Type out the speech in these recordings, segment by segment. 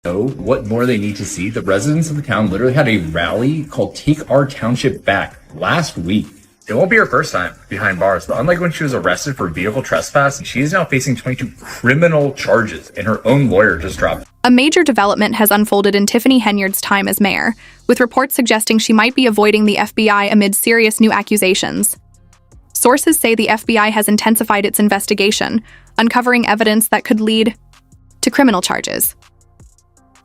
Know what more they need to see. The residents of the town literally had a rally called Take Our Township Back last week. It won't be her first time behind bars, but unlike when she was arrested for vehicle trespass, she is now facing 22 criminal charges, and her own lawyer just dropped. A major development has unfolded in Tiffany Henyard's time as mayor, with reports suggesting she might be avoiding the FBI amid serious new accusations. Sources say the FBI has intensified its investigation, uncovering evidence that could lead to criminal charges.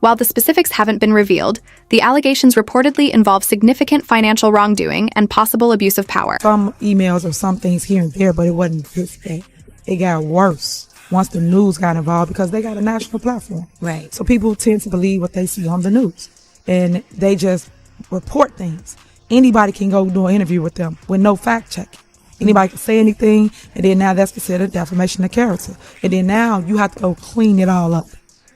While the specifics haven't been revealed, the allegations reportedly involve significant financial wrongdoing and possible abuse of power. Some emails or some things here and there, but it wasn't this bad. It got worse once the news got involved because they got a national platform. Right. So people tend to believe what they see on the news. And they just report things. Anybody can go do an interview with them with no fact checking. Anybody can say anything, and then now that's considered defamation of character. And then now you have to go clean it all up.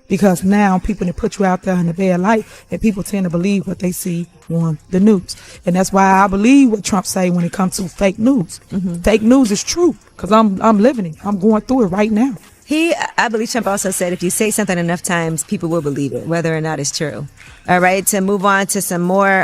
Because now people can put you out there in the bad light, and people tend to believe what they see on the news. And that's why I believe what Trump say when it comes to fake news. Mm-hmm. Fake news is true, because I'm living it. I'm going through it right now. I believe Trump also said if you say something enough times, people will believe it, whether or not it's true. All right, to move on to some more,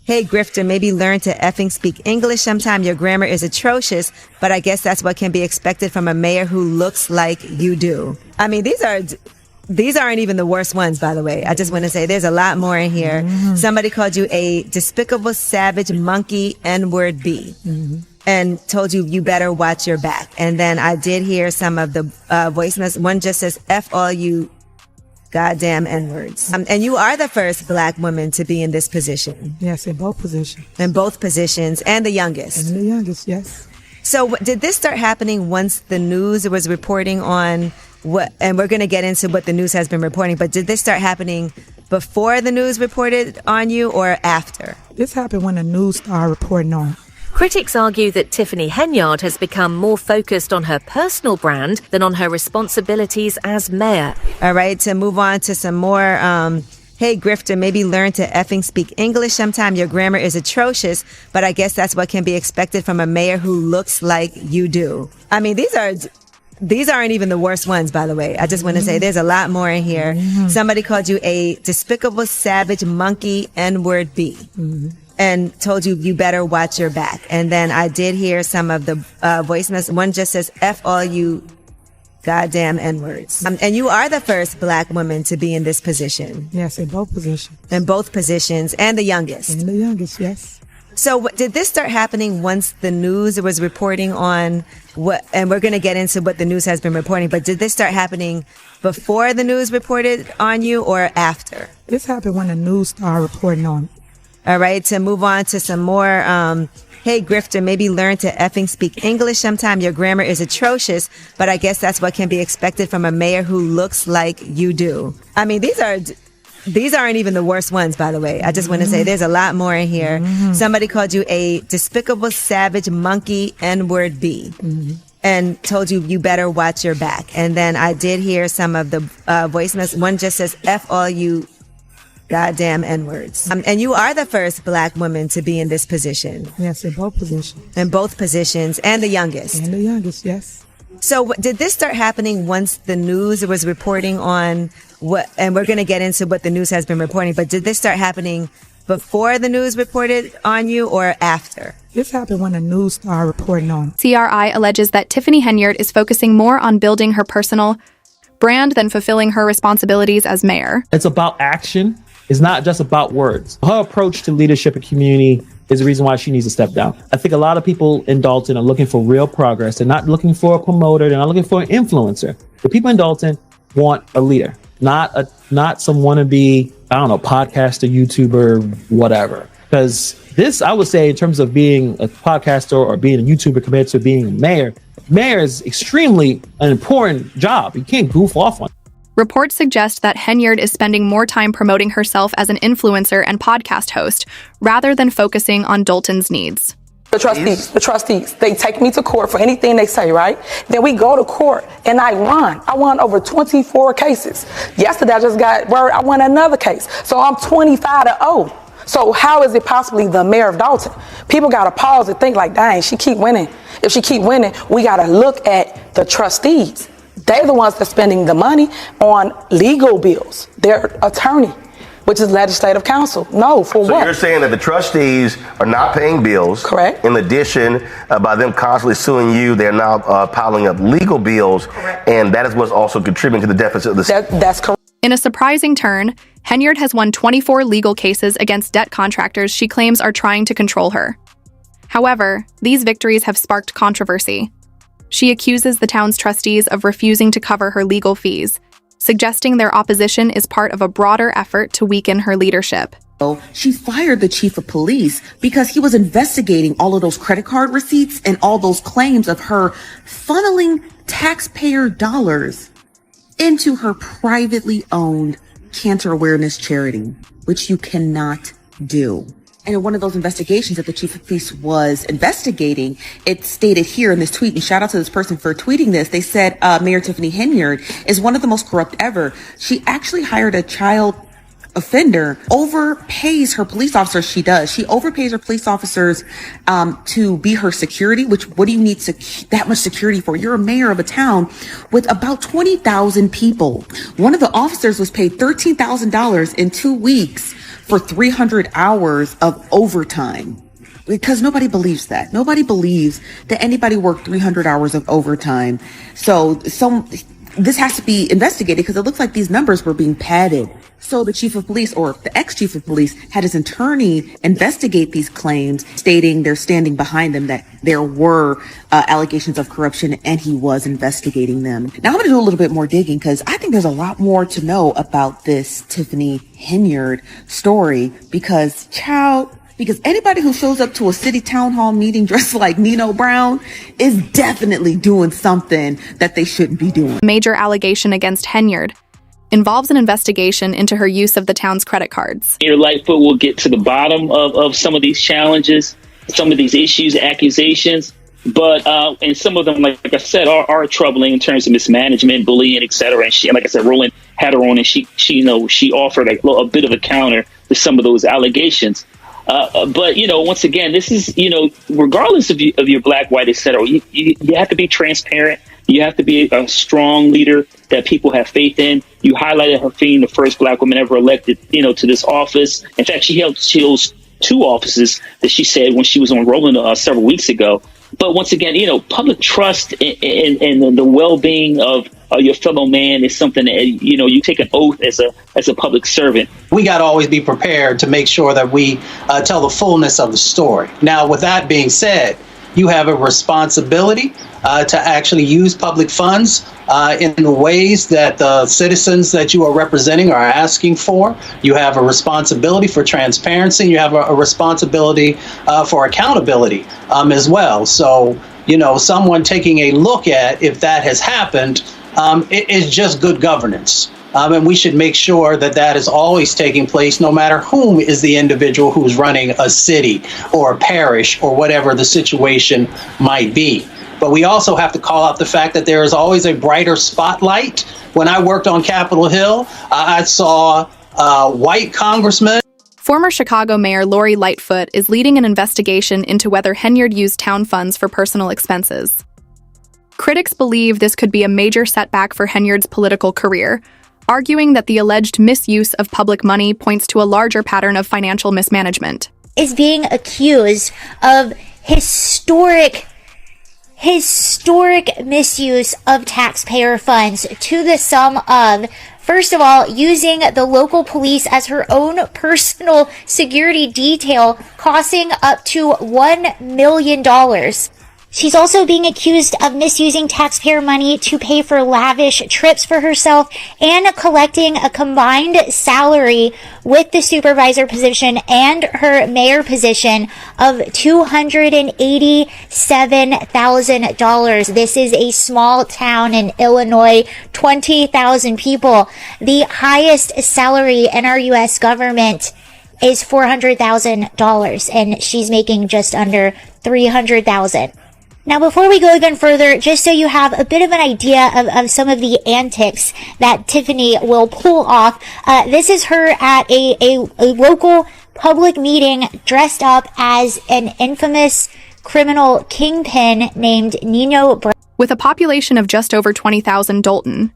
hey, grifter, maybe learn to effing speak English sometime. Your grammar is atrocious, but I guess that's what can be expected from a mayor who looks like you do. I mean, these aren't even the worst ones, by the way. I just want to say there's a lot more in here. Mm-hmm. Somebody called you a despicable, savage, monkey, N-word B. Mm-hmm. And told you better watch your back. And then I did hear some of the voicemails. One just says, F all you goddamn N-words. And you are the first black woman to be in this position. Yes, in both positions. In both positions. And the youngest. And the youngest, yes. So did this start happening once the news was reporting on what, and we're going to get into what the news has been reporting, but did this start happening before the news reported on you or after? This happened when the news started reporting on. Critics argue that Tiffany Henyard has become more focused on her personal brand than on her responsibilities as mayor. All right, to move on to some more, hey, grifter, maybe learn to effing speak English sometime. Your grammar is atrocious, but I guess that's what can be expected from a mayor who looks like you do. I mean, these aren't even the worst ones, by the way. I just want to say there's a lot more in here. Mm-hmm. Somebody called you a despicable, savage, monkey, N-word B. Mm-hmm. And told you better watch your back. And then I did hear some of the voicemails. One just says, F all you goddamn N-words. And you are the first black woman to be in this position. Yes, in both positions. In both positions. And the youngest. And the youngest, yes. So did this start happening once the news was reporting on what, and we're going to get into what the news has been reporting, but did this start happening before the news reported on you or after? This happened when the news started reporting on it. All right, to move on to some more, hey, grifter, maybe learn to effing speak English sometime. Your grammar is atrocious, but I guess that's what can be expected from a mayor who looks like you do. I mean, these aren't even the worst ones, by the way. I just want to say there's a lot more in here. Mm-hmm. Somebody called you a despicable, savage, monkey, N-word B. Mm-hmm. And told you better watch your back. And then I did hear some of the voicemails. One just says, F all you goddamn N-words. And you are the first black woman to be in this position. Yes, in both positions. In both positions. And the youngest. And the youngest, yes. So did this start happening once the news was reporting on what, and we're going to get into what the news has been reporting, but did this start happening before the news reported on you or after? This happened when the news started reporting on. CRI alleges that Tiffany Henyard is focusing more on building her personal brand than fulfilling her responsibilities as mayor. It's about action. It's not just about words. Her approach to leadership and community is the reason why she needs to step down. I think a lot of people in Dalton are looking for real progress. They're not looking for a promoter. They're not looking for an influencer. The people in Dalton want a leader, not some wannabe, I don't know, podcaster, YouTuber, whatever. Because this, I would say, in terms of being a podcaster or being a YouTuber compared to being a mayor is extremely an important job. You can't goof off on it. Reports suggest that Henyard is spending more time promoting herself as an influencer and podcast host rather than focusing on Dalton's needs. The trustees, they take me to court for anything they say, right? Then we go to court and I won. I won over 24 cases. Yesterday I just got word I won another case. So I'm 25-0. So how is it possibly the mayor of Dalton? People got to pause and think like, dang, she keep winning. If she keep winning, we got to look at the trustees. They're the ones that's spending the money on legal bills. Their attorney, which is legislative counsel. No, for So what? you're saying that the trustees are not paying bills. Correct. In addition, by them constantly suing you, they're now piling up legal bills. Correct. And that is what's also contributing to the deficit of the That's correct. In a surprising turn, Henyard has won 24 legal cases against debt contractors she claims are trying to control her. However, these victories have sparked controversy. She accuses the town's trustees of refusing to cover her legal fees, suggesting their opposition is part of a broader effort to weaken her leadership. She fired the chief of police because he was investigating all of those credit card receipts and all those claims of her funneling taxpayer dollars into her privately owned cancer awareness charity, which you cannot do. And in one of those investigations that the chief of police was investigating, it stated here in this tweet, and shout out to this person for tweeting this, they said Mayor Tiffany Henyard is one of the most corrupt ever. She actually hired a child offender, overpays her police officers. She does. She overpays her police officers to be her security, which what do you need that much security for? You're a mayor of a town with about 20,000 people. One of the officers was paid $13,000 in 2 weeks for 300 hours of overtime. Because nobody believes that. Nobody believes that anybody worked 300 hours of overtime. So this has to be investigated because it looks like these numbers were being padded. So the chief of police, or the ex-chief of police, had his attorney investigate these claims, stating they're standing behind them, that there were allegations of corruption, and he was investigating them. Now I'm going to do a little bit more digging because I think there's a lot more to know about this Tiffany Henyard story because, because anybody who shows up to a city town hall meeting dressed like Nino Brown is definitely doing something that they shouldn't be doing. Major allegation against Henyard involves an investigation into her use of the town's credit cards. Mayor Lightfoot will get to the bottom of some of these challenges, some of these issues, accusations, but and some of them, like I said, are troubling in terms of mismanagement, bullying, etc. And she, like I said, Roland had her on, and she offered a bit of a counter to some of those allegations. But, once again, this is, regardless of your black, white, et cetera, you have to be transparent. You have to be a strong leader that people have faith in. You highlighted her being the first black woman ever elected, to this office. In fact, she held 2 offices that she said when she was on Roland several weeks ago. But once again, public trust and the well-being of your fellow man is something that, you take an oath as a public servant. We got to always be prepared to make sure that we tell the fullness of the story. Now, with that being said, you have a responsibility to actually use public funds in the ways that the citizens that you are representing are asking for. You have a responsibility for transparency. You have a responsibility for accountability as well. So, someone taking a look at if that has happened, it is just good governance. And we should make sure that is always taking place, no matter whom is the individual who's running a city or a parish or whatever the situation might be. But we also have to call out the fact that there is always a brighter spotlight. When I worked on Capitol Hill, I saw white congressmen. Former Chicago Mayor Lori Lightfoot is leading an investigation into whether Henyard used town funds for personal expenses. Critics believe this could be a major setback for Henyard's political career, arguing that the alleged misuse of public money points to a larger pattern of financial mismanagement. Is being accused of historic misuse of taxpayer funds to the sum of, first of all, using the local police as her own personal security detail, costing up to $1 million. She's also being accused of misusing taxpayer money to pay for lavish trips for herself and collecting a combined salary with the supervisor position and her mayor position of $287,000. This is a small town in Illinois, 20,000 people. The highest salary in our U.S. government is $400,000, and she's making just under $300,000. Now, before we go even further, just so you have a bit of an idea of some of the antics that Tiffany will pull off, this is her at a local public meeting dressed up as an infamous criminal kingpin named Nino Brown. With a population of just over 20,000, Dolton,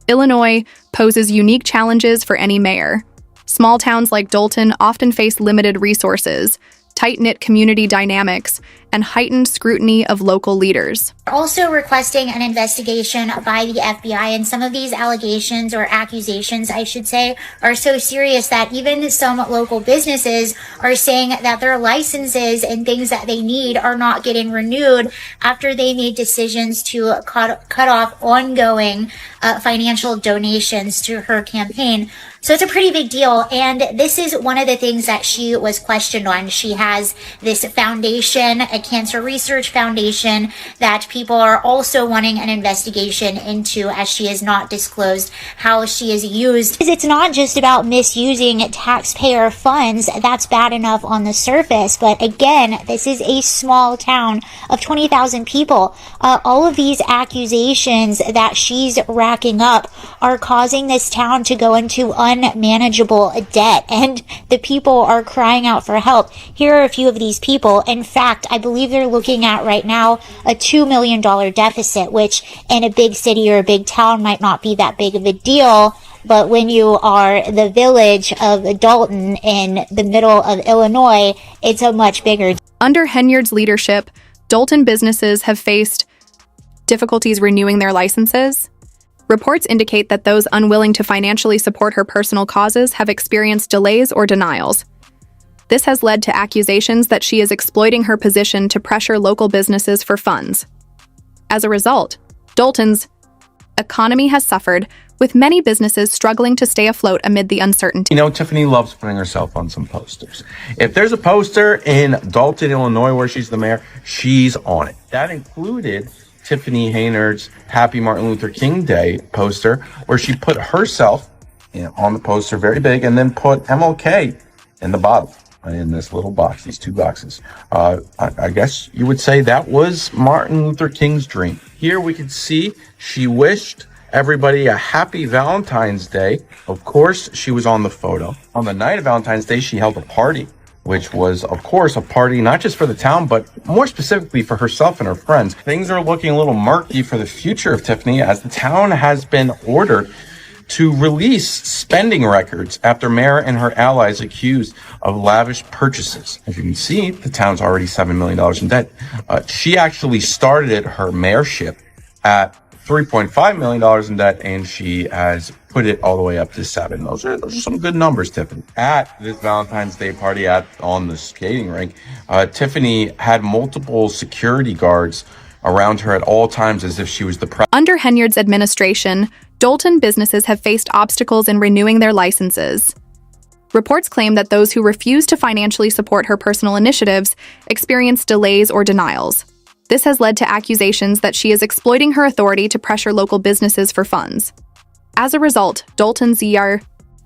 Illinois, poses unique challenges for any mayor. Small towns like Dolton often face limited resources, tight-knit community dynamics, and heightened scrutiny of local leaders. Also requesting an investigation by the FBI, and some of these allegations or accusations, I should say, are so serious that even some local businesses are saying that their licenses and things that they need are not getting renewed after they made decisions to cut off ongoing financial donations to her campaign. So it's a pretty big deal, and this is one of the things that she was questioned on. She has this foundation, a cancer research foundation, that people are also wanting an investigation into, as she has not disclosed how she is used. It's not just about misusing taxpayer funds. That's bad enough on the surface, but again, this is a small town of 20,000 people. All of these accusations that she's racking up are causing this town to go into unmanageable debt, and the people are crying out for help. Here are a few of these people. In fact, I believe they're looking at right now a $2 million deficit, which in a big city or a big town might not be that big of a deal. But when you are the village of Dolton in the middle of Illinois, it's a much bigger. Under Henyard's leadership, Dolton businesses have faced difficulties renewing their licenses. Reports indicate that those unwilling to financially support her personal causes have experienced delays or denials. This has led to accusations that she is exploiting her position to pressure local businesses for funds. As a result, Dolton's economy has suffered, with many businesses struggling to stay afloat amid the uncertainty. You know, Tiffany loves putting herself on some posters. If there's a poster in Dolton, Illinois, where she's the mayor, she's on it. That included Tiffany Henyard's Happy Martin Luther King Day poster, where she put herself on the poster very big and then put MLK in the bottom, in this little box, these two boxes. I guess you would say that was Martin Luther King's dream. Here we can see she wished everybody a happy Valentine's Day. Of course, she was on the photo. On the night of Valentine's Day, she held a party, which was, of course, a party not just for the town, but more specifically for herself and her friends. Things are looking a little murky for the future of Tiffany, as the town has been ordered to release spending records after Mayor and her allies accused of lavish purchases. As you can see, the town's already $7 million in debt. She actually started her mayorship at $3.5 million in debt, and she has put it all the way up to 7. Those are some good numbers, Tiffany. At this Valentine's Day party on the skating rink, Tiffany had multiple security guards around her at all times, as if she was the president. Under Henyard's administration, Dolton businesses have faced obstacles in renewing their licenses. Reports claim that those who refuse to financially support her personal initiatives experience delays or denials. This has led to accusations that she is exploiting her authority to pressure local businesses for funds. As a result, Dolton's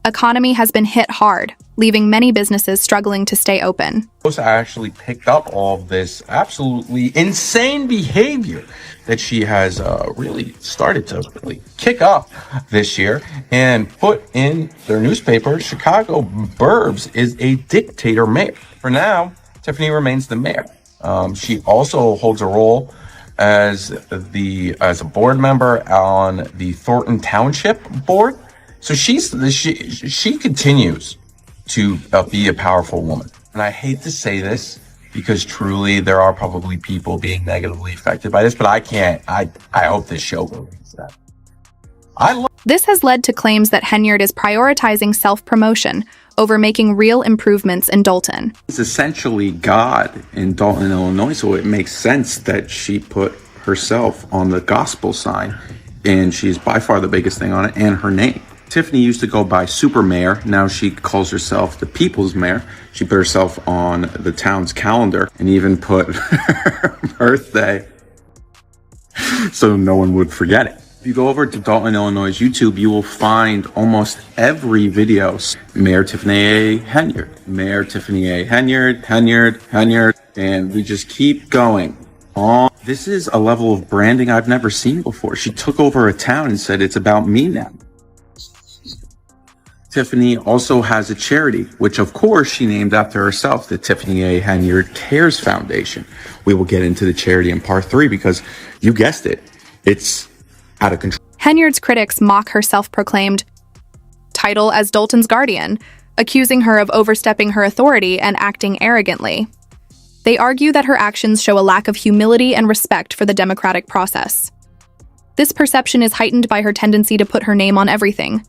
economy has been hit hard, leaving many businesses struggling to stay open. I actually picked up all of this absolutely insane behavior that she has really started to really kick up this year and put in their newspaper. Chicago Burbs is a dictator mayor. For now, Tiffany remains the mayor. She also holds a role as a board member on the Thornton Township board. So she continues to be a powerful woman. And I hate to say this, because truly there are probably people being negatively affected by this, but I hope this show goes that. This has led to claims that Henyard is prioritizing self-promotion over making real improvements in Dolton. It's essentially God in Dolton, Illinois, so it makes sense that she put herself on the gospel sign, and she's by far the biggest thing on it, and her name. Tiffany used to go by Super Mayor. Now she calls herself the People's Mayor. She put herself on the town's calendar and even put her birthday so no one would forget it. If you go over to Dolton, Illinois' YouTube, you will find almost every video. Mayor Tiffany Henyard, Mayor Tiffany Henyard, Henyard, and we just keep going on. This is a level of branding I've never seen before. She took over a town and said, it's about me now. Tiffany also has a charity, which of course she named after herself, the Tiffany Henyard Cares Foundation. We will get into the charity in part 3 because you guessed it. It's out of control. Henyard's critics mock her self-proclaimed title as Dalton's guardian, accusing her of overstepping her authority and acting arrogantly. They argue that her actions show a lack of humility and respect for the democratic process. This perception is heightened by her tendency to put her name on everything,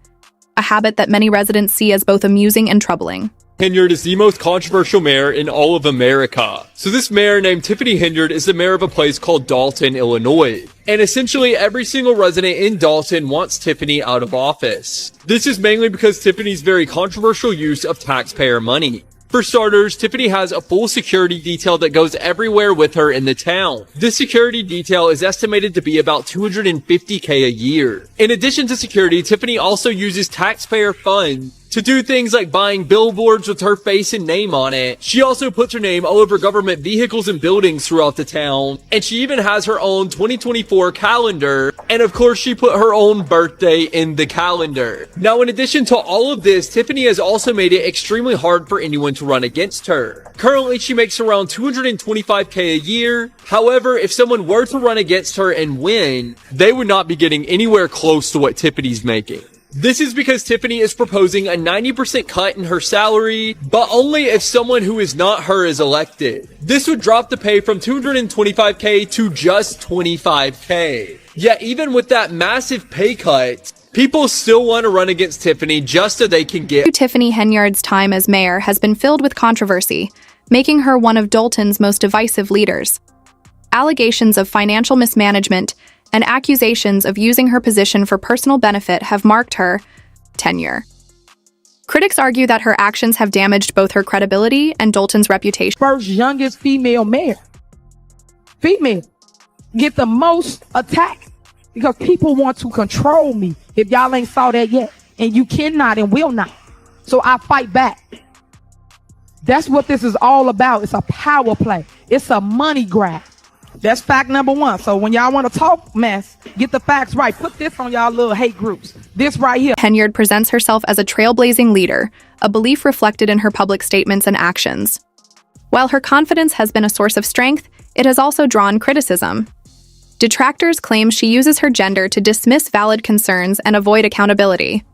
a habit that many residents see as both amusing and troubling. Henyard is the most controversial mayor in all of America. So this mayor named Tiffany Henyard is the mayor of a place called Dalton, Illinois. And essentially every single resident in Dalton wants Tiffany out of office. This is mainly because Tiffany's very controversial use of taxpayer money. For starters, Tiffany has a full security detail that goes everywhere with her in the town. This security detail is estimated to be about $250K a year. In addition to security, Tiffany also uses taxpayer funds to do things like buying billboards with her face and name on it. She also puts her name all over government vehicles and buildings throughout the town. And she even has her own 2024 calendar. And of course, she put her own birthday in the calendar. Now, in addition to all of this, Tiffany has also made it extremely hard for anyone to run against her. Currently, she makes around $225K a year. However, if someone were to run against her and win, they would not be getting anywhere close to what Tiffany's making. This is because Tiffany is proposing a 90% cut in her salary, but only if someone who is not her is elected. This would drop the pay from $225K to just $25K. Yet even with that massive pay cut, people still want to run against Tiffany just so they can get... Tiffany Henyard's time as mayor has been filled with controversy, making her one of Dalton's most divisive leaders. Allegations of financial mismanagement and accusations of using her position for personal benefit have marked her tenure. Critics argue that her actions have damaged both her credibility and Dalton's reputation. First youngest female mayor. Female. Get the most attack because people want to control me. If y'all ain't saw that yet, and you cannot and will not. So I fight back. That's what this is all about. It's a power play. It's a money grab. That's fact number one. So when y'all want to talk mess, get the facts right. Put this on y'all little hate groups. This right here. Henyard presents herself as a trailblazing leader, a belief reflected in her public statements and actions. While her confidence has been a source of strength, it has also drawn criticism. Detractors claim she uses her gender to dismiss valid concerns and avoid accountability.